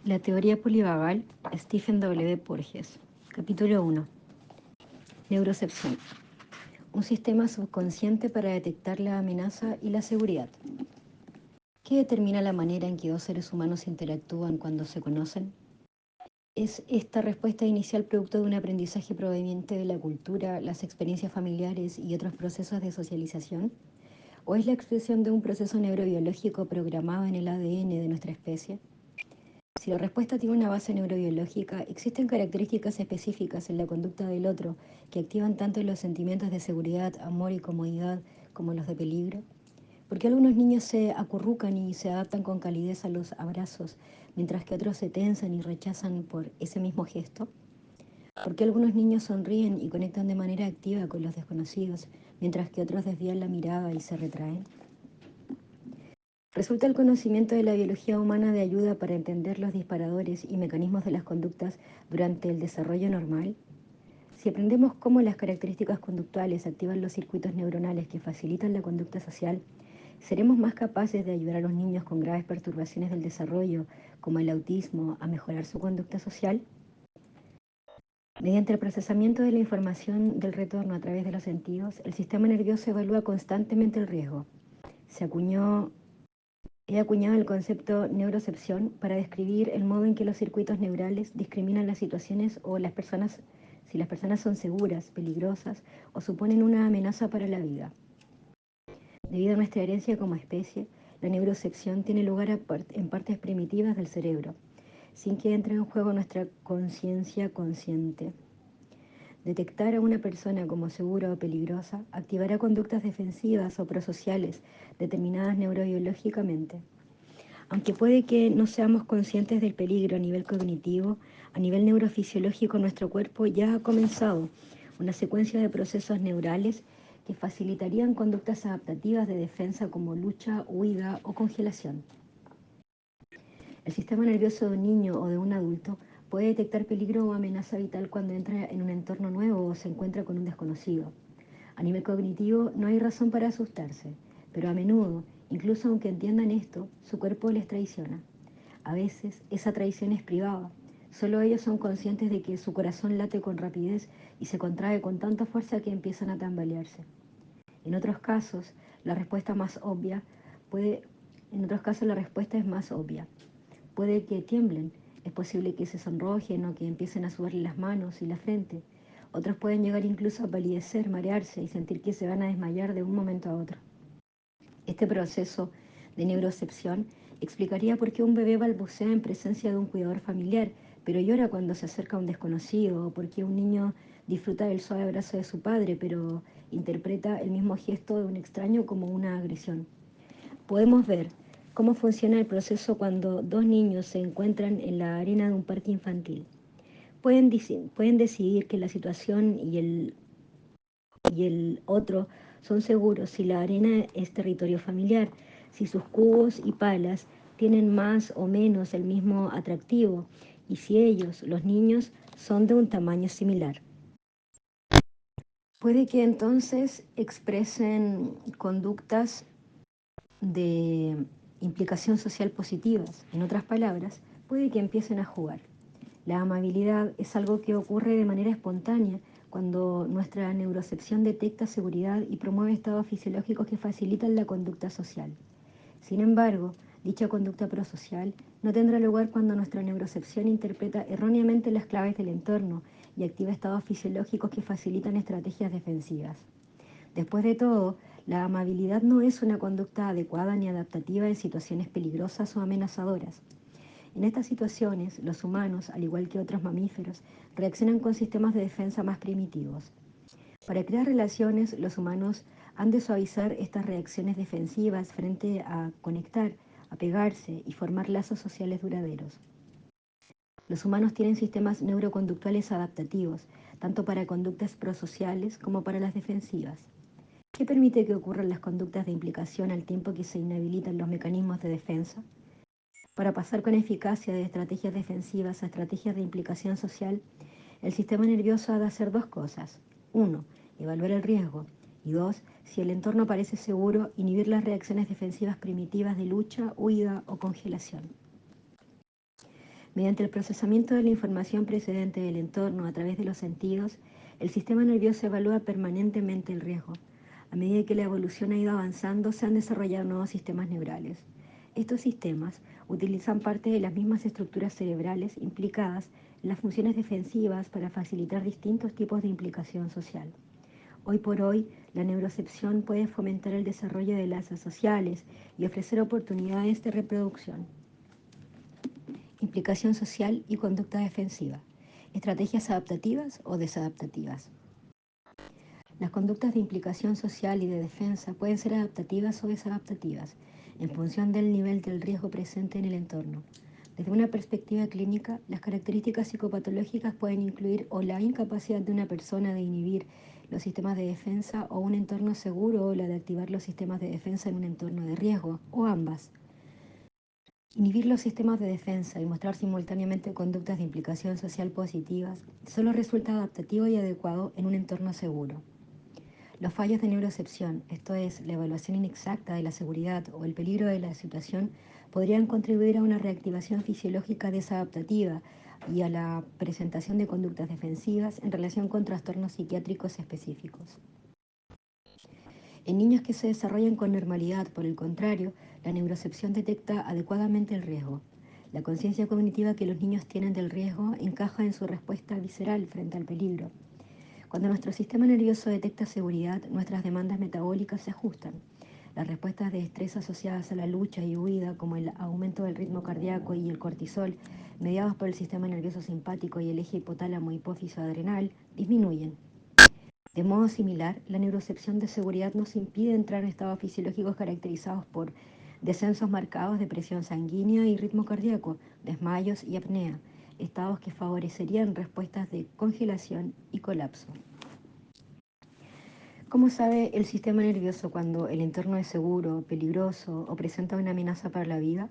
La teoría polivagal, Stephen W. Porges. Capítulo 1. Neurocepción. Un sistema subconsciente para detectar la amenaza y la seguridad. ¿Qué determina la manera en que dos seres humanos interactúan cuando se conocen? ¿Es esta respuesta inicial producto de un aprendizaje proveniente de la cultura, las experiencias familiares y otros procesos de socialización? ¿O es la expresión de un proceso neurobiológico programado en el ADN de nuestra especie? Si la respuesta tiene una base neurobiológica, existen características específicas en la conducta del otro que activan tanto los sentimientos de seguridad, amor y comodidad como los de peligro. ¿Por qué algunos niños se acurrucan y se adaptan con calidez a los abrazos, mientras que otros se tensan y rechazan por ese mismo gesto? ¿Por qué algunos niños sonríen y conectan de manera activa con los desconocidos, mientras que otros desvían la mirada y se retraen? ¿Resulta el conocimiento de la biología humana de ayuda para entender los disparadores y mecanismos de las conductas durante el desarrollo normal? Si aprendemos cómo las características conductuales activan los circuitos neuronales que facilitan la conducta social, ¿seremos más capaces de ayudar a los niños con graves perturbaciones del desarrollo, como el autismo, a mejorar su conducta social? Mediante el procesamiento de la información del retorno a través de los sentidos, el sistema nervioso evalúa constantemente el riesgo. He acuñado el concepto neurocepción para describir el modo en que los circuitos neurales discriminan las situaciones o las personas, si las personas son seguras, peligrosas o suponen una amenaza para la vida. Debido a nuestra herencia como especie, la neurocepción tiene lugar en partes primitivas del cerebro, sin que entre en juego nuestra conciencia consciente. Detectar a una persona como segura o peligrosa activará conductas defensivas o prosociales determinadas neurobiológicamente. Aunque puede que no seamos conscientes del peligro a nivel cognitivo, a nivel neurofisiológico nuestro cuerpo ya ha comenzado una secuencia de procesos neurales que facilitarían conductas adaptativas de defensa como lucha, huida o congelación. El sistema nervioso de un niño o de un adulto puede detectar peligro o amenaza vital cuando entra en un entorno nuevo o se encuentra con un desconocido. A nivel cognitivo no hay razón para asustarse, pero a menudo, incluso aunque entiendan esto, su cuerpo les traiciona. A veces esa traición es privada. Solo ellos son conscientes de que su corazón late con rapidez y se contrae con tanta fuerza que empiezan a tambalearse. En otros casos, la respuesta más obvia puede, en otros casos la respuesta es más obvia. Puede que tiemblen, es posible que se sonrojen o que empiecen a sudarle las manos y la frente. Otros pueden llegar incluso a palidecer, marearse y sentir que se van a desmayar de un momento a otro. Este proceso de neurocepción explicaría por qué un bebé balbucea en presencia de un cuidador familiar, pero llora cuando se acerca a un desconocido, o por qué un niño disfruta del suave abrazo de su padre, pero interpreta el mismo gesto de un extraño como una agresión. Podemos ver cómo funciona el proceso cuando dos niños se encuentran en la arena de un parque infantil. Pueden decidir que la situación y el otro son seguros si la arena es territorio familiar, si sus cubos y palas tienen más o menos el mismo atractivo y si ellos, los niños, son de un tamaño similar. Puede que entonces expresen conductas de implicación social positivas. En otras palabras, puede que empiecen a jugar. La amabilidad es algo que ocurre de manera espontánea cuando nuestra neurocepción detecta seguridad y promueve estados fisiológicos que facilitan la conducta social. Sin embargo, dicha conducta prosocial no tendrá lugar cuando nuestra neurocepción interpreta erróneamente las claves del entorno y activa estados fisiológicos que facilitan estrategias defensivas. Después de todo, la amabilidad no es una conducta adecuada ni adaptativa en situaciones peligrosas o amenazadoras. En estas situaciones, los humanos, al igual que otros mamíferos, reaccionan con sistemas de defensa más primitivos. Para crear relaciones, los humanos han de suavizar estas reacciones defensivas frente a conectar, apegarse y formar lazos sociales duraderos. Los humanos tienen sistemas neuroconductuales adaptativos, tanto para conductas prosociales como para las defensivas. ¿Qué permite que ocurran las conductas de implicación al tiempo que se inhabilitan los mecanismos de defensa? Para pasar con eficacia de estrategias defensivas a estrategias de implicación social, el sistema nervioso ha de hacer dos cosas. 1. Evaluar el riesgo. Y 2. Si el entorno parece seguro, inhibir las reacciones defensivas primitivas de lucha, huida o congelación. Mediante el procesamiento de la información precedente del entorno a través de los sentidos, el sistema nervioso evalúa permanentemente el riesgo. A medida que la evolución ha ido avanzando, se han desarrollado nuevos sistemas neurales. Estos sistemas utilizan parte de las mismas estructuras cerebrales implicadas en las funciones defensivas para facilitar distintos tipos de implicación social. Hoy por hoy, la neurocepción puede fomentar el desarrollo de lazos sociales y ofrecer oportunidades de reproducción. Implicación social y conducta defensiva. Estrategias adaptativas o desadaptativas. Las conductas de implicación social y de defensa pueden ser adaptativas o desadaptativas, en función del nivel del riesgo presente en el entorno. Desde una perspectiva clínica, las características psicopatológicas pueden incluir o la incapacidad de una persona de inhibir los sistemas de defensa o un entorno seguro o la de activar los sistemas de defensa en un entorno de riesgo, o ambas. Inhibir los sistemas de defensa y mostrar simultáneamente conductas de implicación social positivas solo resulta adaptativo y adecuado en un entorno seguro. Los fallos de neurocepción, esto es, la evaluación inexacta de la seguridad o el peligro de la situación, podrían contribuir a una reactivación fisiológica desadaptativa y a la presentación de conductas defensivas en relación con trastornos psiquiátricos específicos. En niños que se desarrollan con normalidad, por el contrario, la neurocepción detecta adecuadamente el riesgo. La conciencia cognitiva que los niños tienen del riesgo encaja en su respuesta visceral frente al peligro. Cuando nuestro sistema nervioso detecta seguridad, nuestras demandas metabólicas se ajustan. Las respuestas de estrés asociadas a la lucha y huida, como el aumento del ritmo cardíaco y el cortisol, mediados por el sistema nervioso simpático y el eje hipotálamo-hipófiso-adrenal, disminuyen. De modo similar, la neurocepción de seguridad nos impide entrar en estados fisiológicos caracterizados por descensos marcados de presión sanguínea y ritmo cardíaco, desmayos y apnea, estados que favorecerían respuestas de congelación y colapso. ¿Cómo sabe el sistema nervioso cuando el entorno es seguro, peligroso o presenta una amenaza para la vida?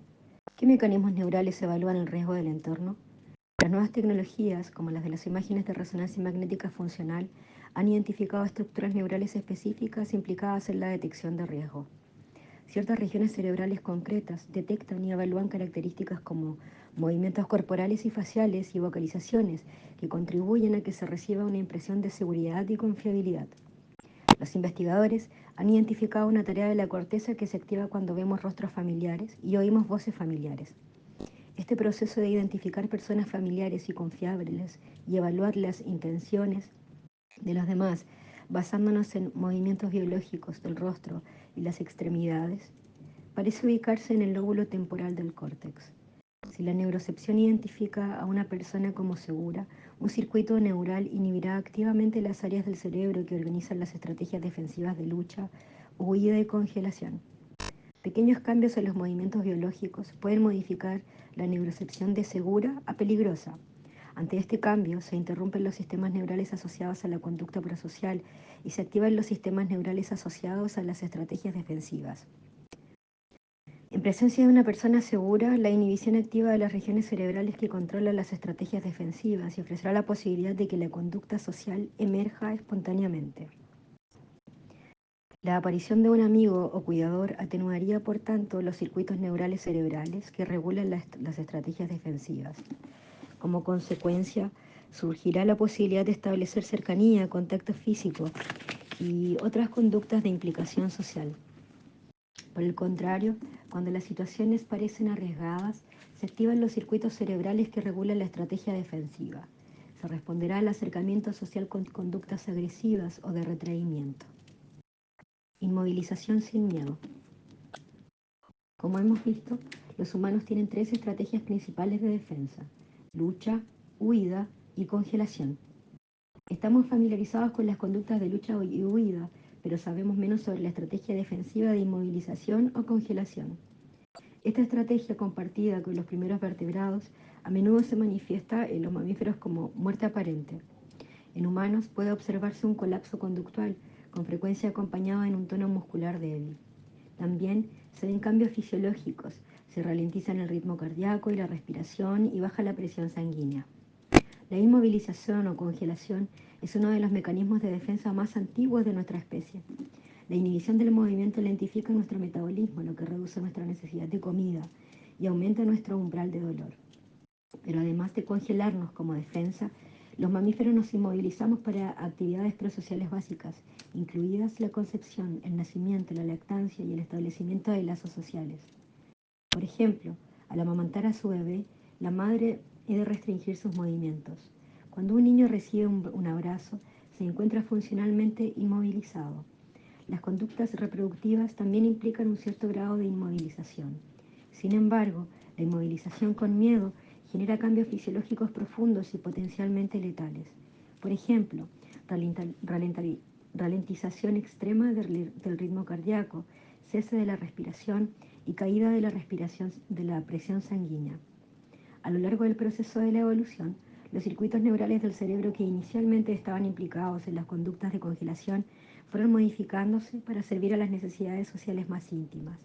¿Qué mecanismos neurales evalúan el riesgo del entorno? Las nuevas tecnologías, como las de las imágenes de resonancia magnética funcional, han identificado estructuras neurales específicas implicadas en la detección de riesgo. Ciertas regiones cerebrales concretas detectan y evalúan características como movimientos corporales y faciales y vocalizaciones que contribuyen a que se reciba una impresión de seguridad y confiabilidad. Los investigadores han identificado una tarea de la corteza que se activa cuando vemos rostros familiares y oímos voces familiares. Este proceso de identificar personas familiares y confiables y evaluar las intenciones de los demás, basándonos en movimientos biológicos del rostro y las extremidades, parece ubicarse en el lóbulo temporal del córtex. Si la neurocepción identifica a una persona como segura, un circuito neural inhibirá activamente las áreas del cerebro que organizan las estrategias defensivas de lucha, huida y congelación. Pequeños cambios en los movimientos biológicos pueden modificar la neurocepción de segura a peligrosa. Ante este cambio, se interrumpen los sistemas neurales asociados a la conducta prosocial y se activan los sistemas neurales asociados a las estrategias defensivas. En presencia de una persona segura, la inhibición activa de las regiones cerebrales que controlan las estrategias defensivas y ofrecerá la posibilidad de que la conducta social emerja espontáneamente. La aparición de un amigo o cuidador atenuaría, por tanto, los circuitos neurales cerebrales que regulan las estrategias defensivas. Como consecuencia, surgirá la posibilidad de establecer cercanía, contacto físico y otras conductas de implicación social. Por el contrario, cuando las situaciones parecen arriesgadas, se activan los circuitos cerebrales que regulan la estrategia defensiva. Se responderá al acercamiento social con conductas agresivas o de retraimiento. Inmovilización sin miedo. Como hemos visto, los humanos tienen tres estrategias principales de defensa: lucha, huida y congelación. Estamos familiarizados con las conductas de lucha y huida, pero sabemos menos sobre la estrategia defensiva de inmovilización o congelación. Esta estrategia, compartida con los primeros vertebrados, a menudo se manifiesta en los mamíferos como muerte aparente. En humanos puede observarse un colapso conductual, con frecuencia acompañado en un tono muscular débil. También se ven cambios fisiológicos, se ralentizan el ritmo cardíaco y la respiración y baja la presión sanguínea. La inmovilización o congelación es uno de los mecanismos de defensa más antiguos de nuestra especie. La inhibición del movimiento lentifica nuestro metabolismo, lo que reduce nuestra necesidad de comida y aumenta nuestro umbral de dolor. Pero además de congelarnos como defensa, los mamíferos nos inmovilizamos para actividades prosociales básicas, incluidas la concepción, el nacimiento, la lactancia y el establecimiento de lazos sociales. Por ejemplo, al amamantar a su bebé, la madre debe restringir sus movimientos. Cuando un niño recibe un abrazo, se encuentra funcionalmente inmovilizado. Las conductas reproductivas también implican un cierto grado de inmovilización. Sin embargo, la inmovilización con miedo genera cambios fisiológicos profundos y potencialmente letales. Por ejemplo, ralentización extrema del ritmo cardíaco, cese de la respiración y caída de la respiración de la presión sanguínea. A lo largo del proceso de la evolución, los circuitos neurales del cerebro que inicialmente estaban implicados en las conductas de congelación fueron modificándose para servir a las necesidades sociales más íntimas.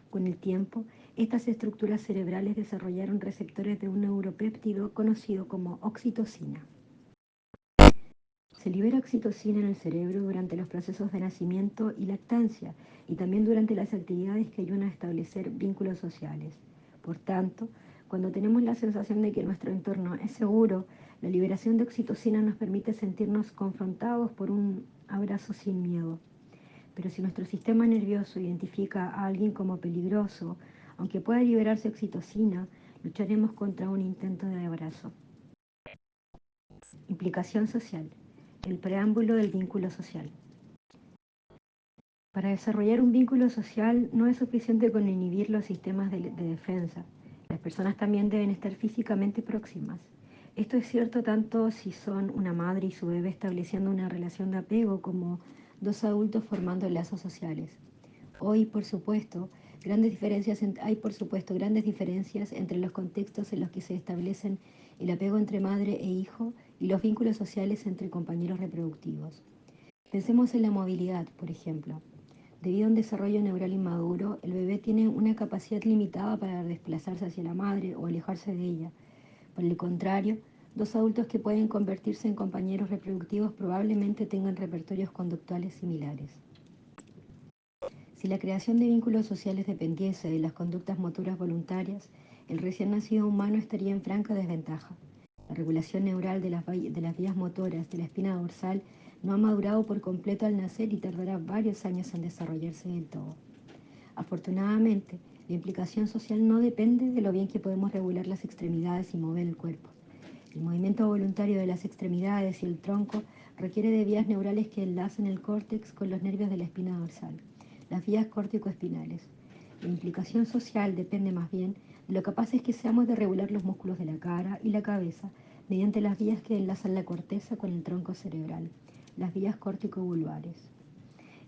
Con el tiempo, estas estructuras cerebrales desarrollaron receptores de un neuropéptido conocido como oxitocina. Se libera oxitocina en el cerebro durante los procesos de nacimiento y lactancia y también durante las actividades que ayudan a establecer vínculos sociales. Por tanto, cuando tenemos la sensación de que nuestro entorno es seguro, la liberación de oxitocina nos permite sentirnos confrontados por un abrazo sin miedo. Pero si nuestro sistema nervioso identifica a alguien como peligroso, aunque pueda liberarse oxitocina, lucharemos contra un intento de abrazo. Implicación social. El preámbulo del vínculo social. Para desarrollar un vínculo social no es suficiente con inhibir los sistemas de defensa. Las personas también deben estar físicamente próximas. Esto es cierto tanto si son una madre y su bebé estableciendo una relación de apego como dos adultos formando lazos sociales. Hoy, por supuesto, hay por supuesto grandes diferencias entre los contextos en los que se establecen el apego entre madre e hijo y los vínculos sociales entre compañeros reproductivos. Pensemos en la movilidad, por ejemplo. Debido a un desarrollo neural inmaduro, el bebé tiene una capacidad limitada para desplazarse hacia la madre o alejarse de ella. Por el contrario, dos adultos que pueden convertirse en compañeros reproductivos probablemente tengan repertorios conductuales similares. Si la creación de vínculos sociales dependiese de las conductas motoras voluntarias, el recién nacido humano estaría en franca desventaja. La regulación neural de las vías motoras de la espina dorsal no ha madurado por completo al nacer y tardará varios años en desarrollarse del todo. Afortunadamente, la implicación social no depende de lo bien que podemos regular las extremidades y mover el cuerpo. El movimiento voluntario de las extremidades y el tronco requiere de vías neurales que enlacen el córtex con los nervios de la espina dorsal, las vías córtico-espinales. La implicación social depende más bien de lo capaces que seamos de regular los músculos de la cara y la cabeza mediante las vías que enlazan la corteza con el tronco cerebral, las vías córtico-vulvares.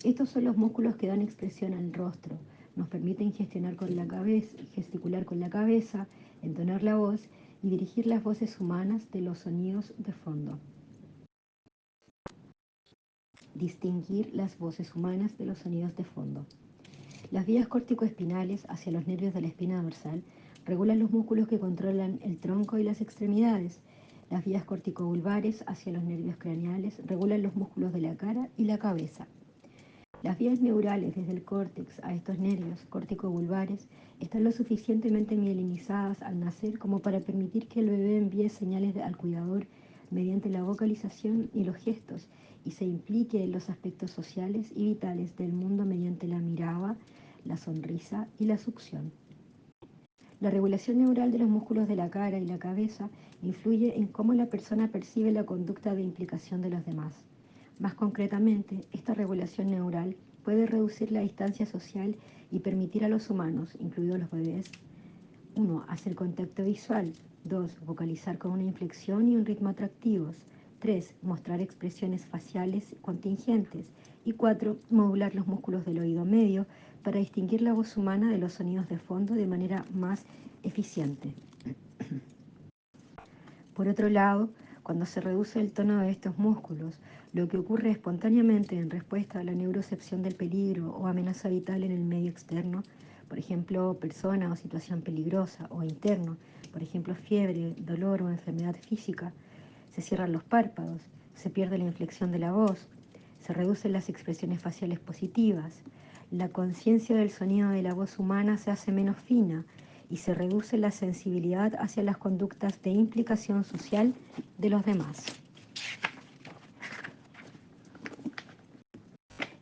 Estos son los músculos que dan expresión al rostro, nos permiten gesticular con la cabeza, entonar la voz y dirigir las voces humanas de los sonidos de fondo. Distinguir las voces humanas de los sonidos de fondo. Las vías córtico-espinales hacia los nervios de la espina dorsal regulan los músculos que controlan el tronco y las extremidades. Las vías córtico-vulvares hacia los nervios craneales regulan los músculos de la cara y la cabeza. Las vías neurales desde el córtex a estos nervios córtico-vulvares están lo suficientemente mielinizadas al nacer como para permitir que el bebé envíe señales al cuidador mediante la vocalización y los gestos y se implique en los aspectos sociales y vitales del mundo mediante la mirada, la sonrisa y la succión. La regulación neural de los músculos de la cara y la cabeza influye en cómo la persona percibe la conducta de implicación de los demás. Más concretamente, esta regulación neural puede reducir la distancia social y permitir a los humanos, incluidos los bebés, 1. Hacer contacto visual. 2. Vocalizar con una inflexión y un ritmo atractivos. 3. Mostrar expresiones faciales contingentes. Y 4. Modular los músculos del oído medio para distinguir la voz humana de los sonidos de fondo de manera más eficiente. Por otro lado, cuando se reduce el tono de estos músculos, lo que ocurre espontáneamente en respuesta a la neurocepción del peligro o amenaza vital en el medio externo, por ejemplo, persona o situación peligrosa, o interno, por ejemplo, fiebre, dolor o enfermedad física, se cierran los párpados, se pierde la inflexión de la voz, se reducen las expresiones faciales positivas, la conciencia del sonido de la voz humana se hace menos fina y se reduce la sensibilidad hacia las conductas de implicación social de los demás.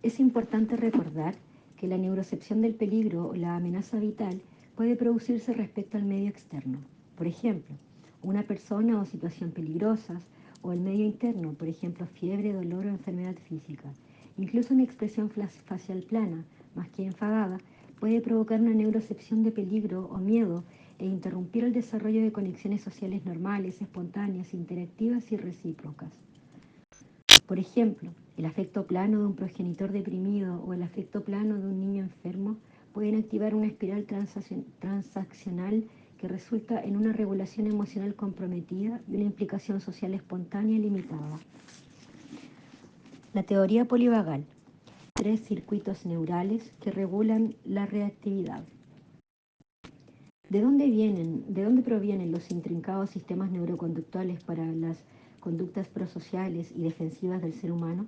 Es importante recordar que la neurocepción del peligro o la amenaza vital puede producirse respecto al medio externo. Por ejemplo, una persona o situación peligrosas, o el medio interno, por ejemplo, fiebre, dolor o enfermedad física. Incluso una expresión facial plana, más que enfadada, puede provocar una neurocepción de peligro o miedo e interrumpir el desarrollo de conexiones sociales normales, espontáneas, interactivas y recíprocas. Por ejemplo, el afecto plano de un progenitor deprimido o el afecto plano de un niño enfermo pueden activar una espiral transaccional que resulta en una regulación emocional comprometida y una implicación social espontánea limitada. La teoría polivagal. 3 circuitos neurales que regulan la reactividad. ¿De dónde provienen los intrincados sistemas neuroconductuales para las conductas prosociales y defensivas del ser humano?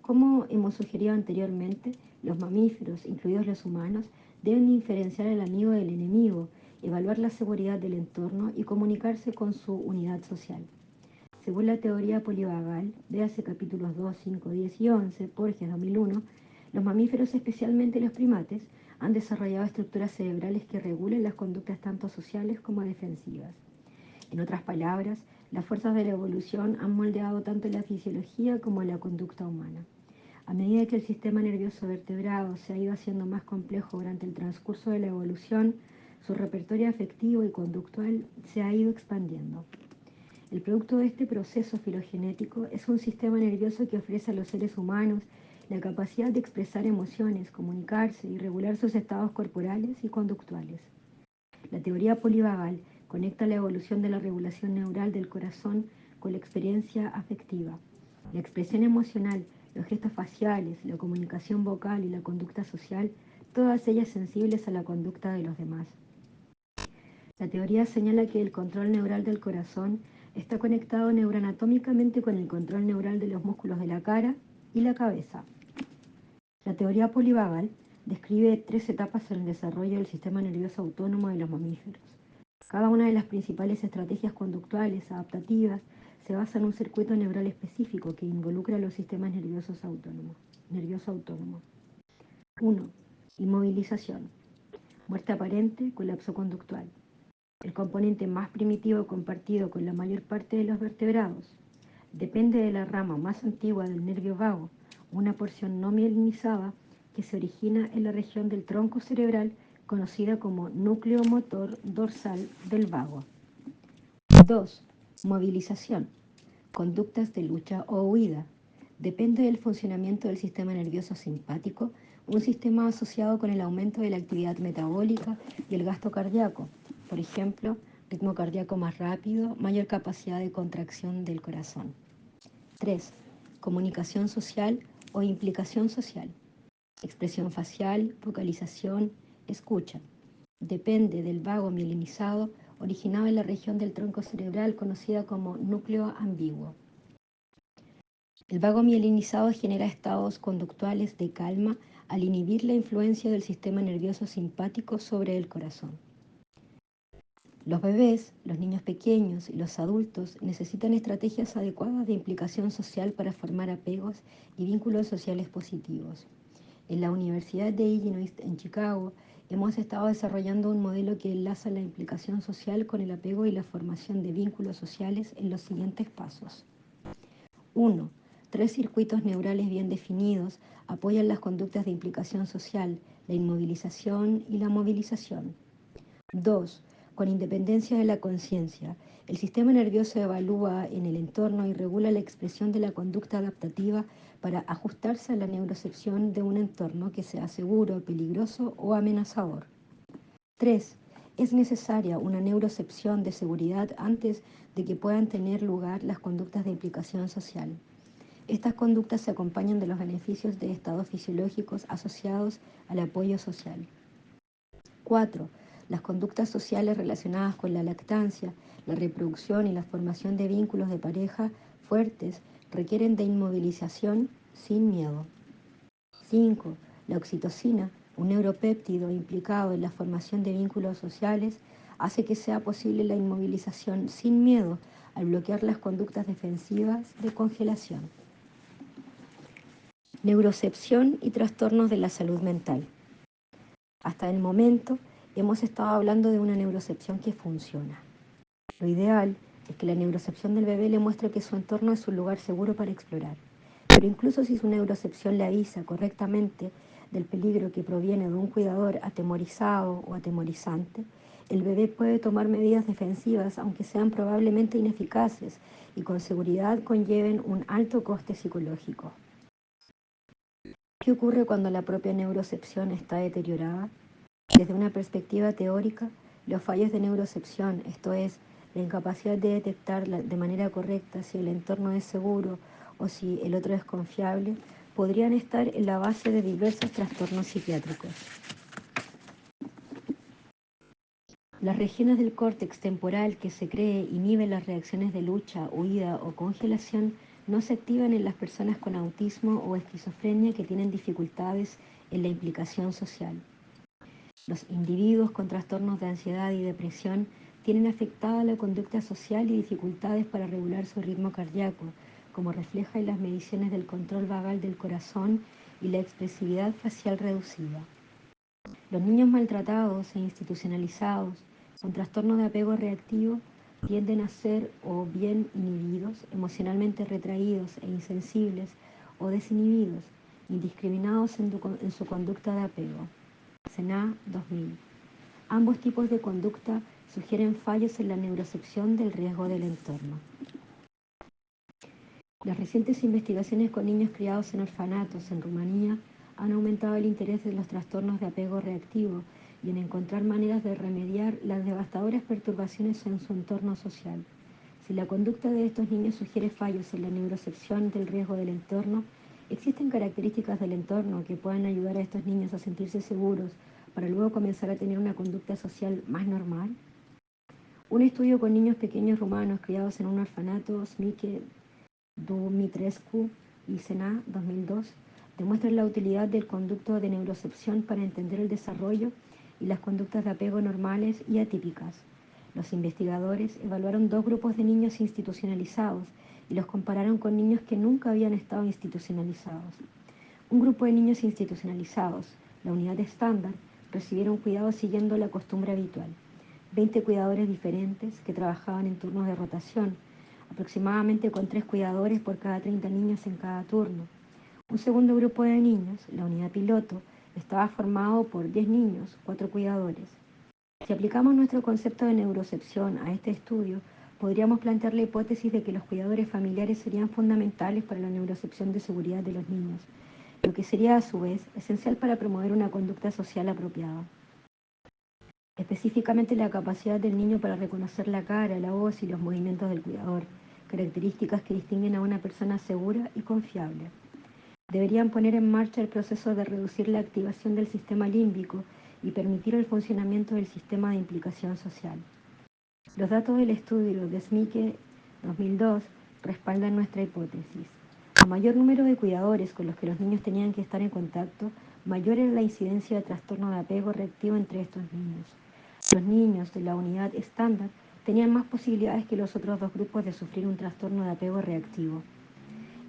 Como hemos sugerido anteriormente, los mamíferos, incluidos los humanos, deben diferenciar al amigo del enemigo, evaluar la seguridad del entorno y comunicarse con su unidad social. Según la teoría polivagal, véase capítulos 2, 5, 10 y 11, Porges 2001, los mamíferos, especialmente los primates, han desarrollado estructuras cerebrales que regulan las conductas tanto sociales como defensivas. En otras palabras, las fuerzas de la evolución han moldeado tanto la fisiología como la conducta humana. A medida que el sistema nervioso vertebrado se ha ido haciendo más complejo durante el transcurso de la evolución, su repertorio afectivo y conductual se ha ido expandiendo. El producto de este proceso filogenético es un sistema nervioso que ofrece a los seres humanos la capacidad de expresar emociones, comunicarse y regular sus estados corporales y conductuales. La teoría polivagal conecta la evolución de la regulación neural del corazón con la experiencia afectiva. La expresión emocional, los gestos faciales, la comunicación vocal y la conducta social, todas ellas sensibles a la conducta de los demás. La teoría señala que el control neural del corazón está conectado neuroanatómicamente con el control neural de los músculos de la cara y la cabeza. La teoría polivagal describe 3 etapas en el desarrollo del sistema nervioso autónomo de los mamíferos. Cada una de las principales estrategias conductuales adaptativas se basa en un circuito neural específico que involucra a los sistemas nerviosos autónomos. Nervioso autónomo. 1. Inmovilización. Muerte aparente, colapso conductual. El componente más primitivo compartido con la mayor parte de los vertebrados. Depende de la rama más antigua del nervio vago, una porción no mielinizada que se origina en la región del tronco cerebral conocida como núcleo motor dorsal del vago. 2. Movilización. Conductas de lucha o huida. Depende del funcionamiento del sistema nervioso simpático, un sistema asociado con el aumento de la actividad metabólica y el gasto cardíaco. Por ejemplo, ritmo cardíaco más rápido, mayor capacidad de contracción del corazón. 3. Comunicación social o implicación social. Expresión facial, vocalización, escucha. Depende del vago mielinizado originado en la región del tronco cerebral conocida como núcleo ambiguo. El vago mielinizado genera estados conductuales de calma al inhibir la influencia del sistema nervioso simpático sobre el corazón. Los bebés, los niños pequeños y los adultos necesitan estrategias adecuadas de implicación social para formar apegos y vínculos sociales positivos. En la Universidad de Illinois en Chicago hemos estado desarrollando un modelo que enlaza la implicación social con el apego y la formación de vínculos sociales en los siguientes pasos. 1. 3 circuitos neurales bien definidos apoyan las conductas de implicación social, la inmovilización y la movilización. 2. Con independencia de la conciencia, el sistema nervioso evalúa en el entorno y regula la expresión de la conducta adaptativa para ajustarse a la neurocepción de un entorno que sea seguro, peligroso o amenazador. 3. Es necesaria una neurocepción de seguridad antes de que puedan tener lugar las conductas de implicación social. Estas conductas se acompañan de los beneficios de estados fisiológicos asociados al apoyo social. 4. Las conductas sociales relacionadas con la lactancia, la reproducción y la formación de vínculos de pareja fuertes requieren de inmovilización sin miedo. 5. La oxitocina, un neuropéptido implicado en la formación de vínculos sociales, hace que sea posible la inmovilización sin miedo al bloquear las conductas defensivas de congelación. Neurocepción y trastornos de la salud mental. Hasta el momento hemos estado hablando de una neurocepción que funciona. Lo ideal es que la neurocepción del bebé le muestre que su entorno es un lugar seguro para explorar. Pero incluso si su neurocepción le avisa correctamente del peligro que proviene de un cuidador atemorizado o atemorizante, el bebé puede tomar medidas defensivas, aunque sean probablemente ineficaces y con seguridad conlleven un alto coste psicológico. ¿Qué ocurre cuando la propia neurocepción está deteriorada? Desde una perspectiva teórica, los fallos de neurocepción, esto es, la incapacidad de detectar de manera correcta si el entorno es seguro o si el otro es confiable, podrían estar en la base de diversos trastornos psiquiátricos. Las regiones del córtex temporal que se cree inhiben las reacciones de lucha, huida o congelación no se activan en las personas con autismo o esquizofrenia que tienen dificultades en la implicación social. Los individuos con trastornos de ansiedad y depresión tienen afectada la conducta social y dificultades para regular su ritmo cardíaco, como refleja en las mediciones del control vagal del corazón y la expresividad facial reducida. Los niños maltratados e institucionalizados con trastorno de apego reactivo tienden a ser o bien inhibidos, emocionalmente retraídos e insensibles, o desinhibidos, indiscriminados en su conducta de apego. SENA 2000. Ambos tipos de conducta sugieren fallos en la neurocepción del riesgo del entorno. Las recientes investigaciones con niños criados en orfanatos en Rumanía han aumentado el interés en los trastornos de apego reactivo y en encontrar maneras de remediar las devastadoras perturbaciones en su entorno social. Si la conducta de estos niños sugiere fallos en la neurocepción del riesgo del entorno, ¿existen características del entorno que puedan ayudar a estos niños a sentirse seguros para luego comenzar a tener una conducta social más normal? Un estudio con niños pequeños rumanos criados en un orfanato, Smike Dumitrescu y SENA 2002, demuestra la utilidad del conducto de neurocepción para entender el desarrollo y las conductas de apego normales y atípicas. Los investigadores evaluaron dos grupos de niños institucionalizados y los compararon con niños que nunca habían estado institucionalizados. Un grupo de niños institucionalizados, la unidad estándar, recibieron cuidados siguiendo la costumbre habitual. 20 cuidadores diferentes que trabajaban en turnos de rotación, aproximadamente con 3 cuidadores por cada 30 niños en cada turno. Un segundo grupo de niños, la unidad piloto, estaba formado por 10 niños, 4 cuidadores. Si aplicamos nuestro concepto de neurocepción a este estudio, podríamos plantear la hipótesis de que los cuidadores familiares serían fundamentales para la neurocepción de seguridad de los niños, lo que sería a su vez esencial para promover una conducta social apropiada. Específicamente la capacidad del niño para reconocer la cara, la voz y los movimientos del cuidador, características que distinguen a una persona segura y confiable. Deberían poner en marcha el proceso de reducir la activación del sistema límbico y permitir el funcionamiento del sistema de implicación social. Los datos del estudio de Smike 2002 respaldan nuestra hipótesis. A mayor número de cuidadores con los que los niños tenían que estar en contacto, mayor era la incidencia de trastorno de apego reactivo entre estos niños. Los niños de la unidad estándar tenían más posibilidades que los otros dos grupos de sufrir un trastorno de apego reactivo.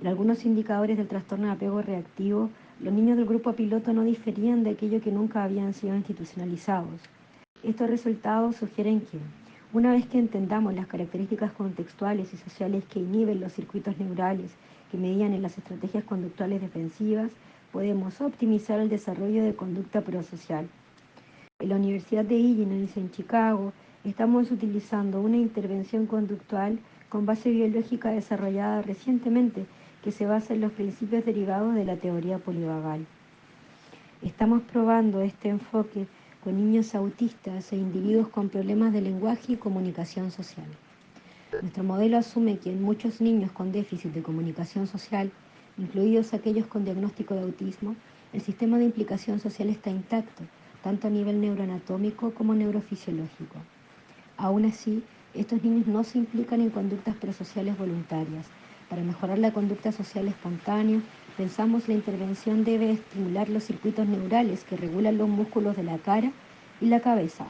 En algunos indicadores del trastorno de apego reactivo, los niños del grupo piloto no diferían de aquello que nunca habían sido institucionalizados. Estos resultados sugieren que, una vez que entendamos las características contextuales y sociales que inhiben los circuitos neurales que medían en las estrategias conductuales defensivas, podemos optimizar el desarrollo de conducta prosocial. En la Universidad de Illinois, en Chicago, estamos utilizando una intervención conductual con base biológica desarrollada recientemente que se basa en los principios derivados de la teoría polivagal. Estamos probando este enfoque con niños autistas e individuos con problemas de lenguaje y comunicación social. Nuestro modelo asume que en muchos niños con déficit de comunicación social, incluidos aquellos con diagnóstico de autismo, el sistema de implicación social está intacto, tanto a nivel neuroanatómico como neurofisiológico. Aún así, estos niños no se implican en conductas prosociales voluntarias. Para mejorar la conducta social espontánea, pensamos la intervención debe estimular los circuitos neurales que regulan los músculos de la cara y la cabeza.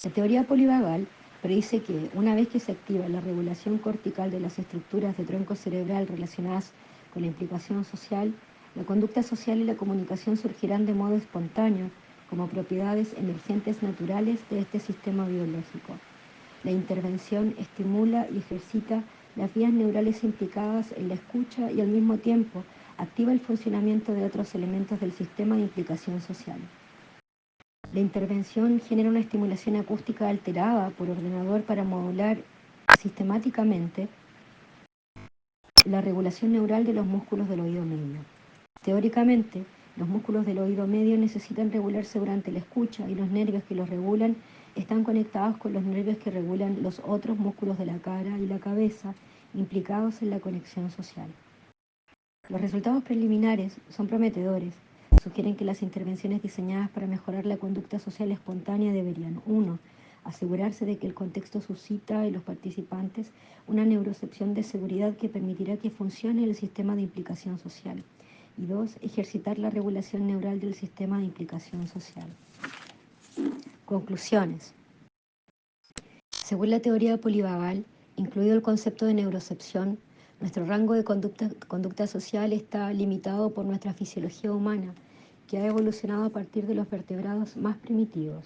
La teoría polivagal predice que, una vez que se activa la regulación cortical de las estructuras de tronco cerebral relacionadas con la implicación social, la conducta social y la comunicación surgirán de modo espontáneo como propiedades emergentes naturales de este sistema biológico. La intervención estimula y ejercita las vías neurales implicadas en la escucha y al mismo tiempo activa el funcionamiento de otros elementos del sistema de implicación social. La intervención genera una estimulación acústica alterada por ordenador para modular sistemáticamente la regulación neural de los músculos del oído medio. Teóricamente, los músculos del oído medio necesitan regularse durante la escucha y los nervios que los regulan están conectados con los nervios que regulan los otros músculos de la cara y la cabeza implicados en la conexión social. Los resultados preliminares son prometedores. Sugieren que las intervenciones diseñadas para mejorar la conducta social espontánea deberían: 1. Asegurarse de que el contexto suscita en los participantes una neurocepción de seguridad que permitirá que funcione el sistema de implicación social. Y 2. Ejercitar la regulación neural del sistema de implicación social. Conclusiones. Según la teoría polivagal, incluido el concepto de neurocepción, nuestro rango de conducta social está limitado por nuestra fisiología humana, que ha evolucionado a partir de los vertebrados más primitivos.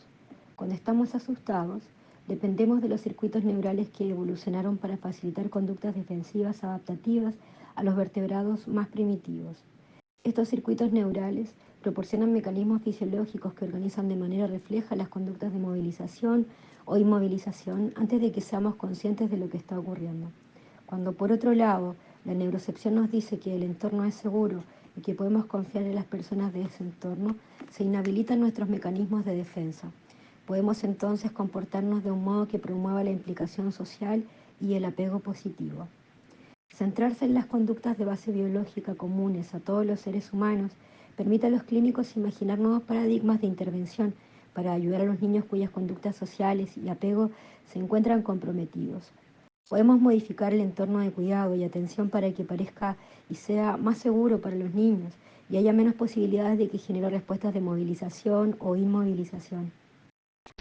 Cuando estamos asustados, dependemos de los circuitos neurales que evolucionaron para facilitar conductas defensivas adaptativas a los vertebrados más primitivos. Estos circuitos neurales proporcionan mecanismos fisiológicos que organizan de manera refleja las conductas de movilización o inmovilización antes de que seamos conscientes de lo que está ocurriendo. Cuando, por otro lado, la neurocepción nos dice que el entorno es seguro y que podemos confiar en las personas de ese entorno, se inhabilitan nuestros mecanismos de defensa. Podemos entonces comportarnos de un modo que promueva la implicación social y el apego positivo. Centrarse en las conductas de base biológica comunes a todos los seres humanos permite a los clínicos imaginar nuevos paradigmas de intervención para ayudar a los niños cuyas conductas sociales y apego se encuentran comprometidos. Podemos modificar el entorno de cuidado y atención para que parezca y sea más seguro para los niños y haya menos posibilidades de que genere respuestas de movilización o inmovilización.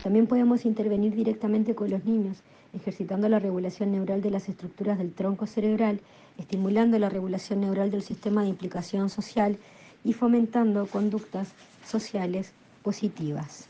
También podemos intervenir directamente con los niños, ejercitando la regulación neural de las estructuras del tronco cerebral, estimulando la regulación neural del sistema de implicación social y fomentando conductas sociales positivas.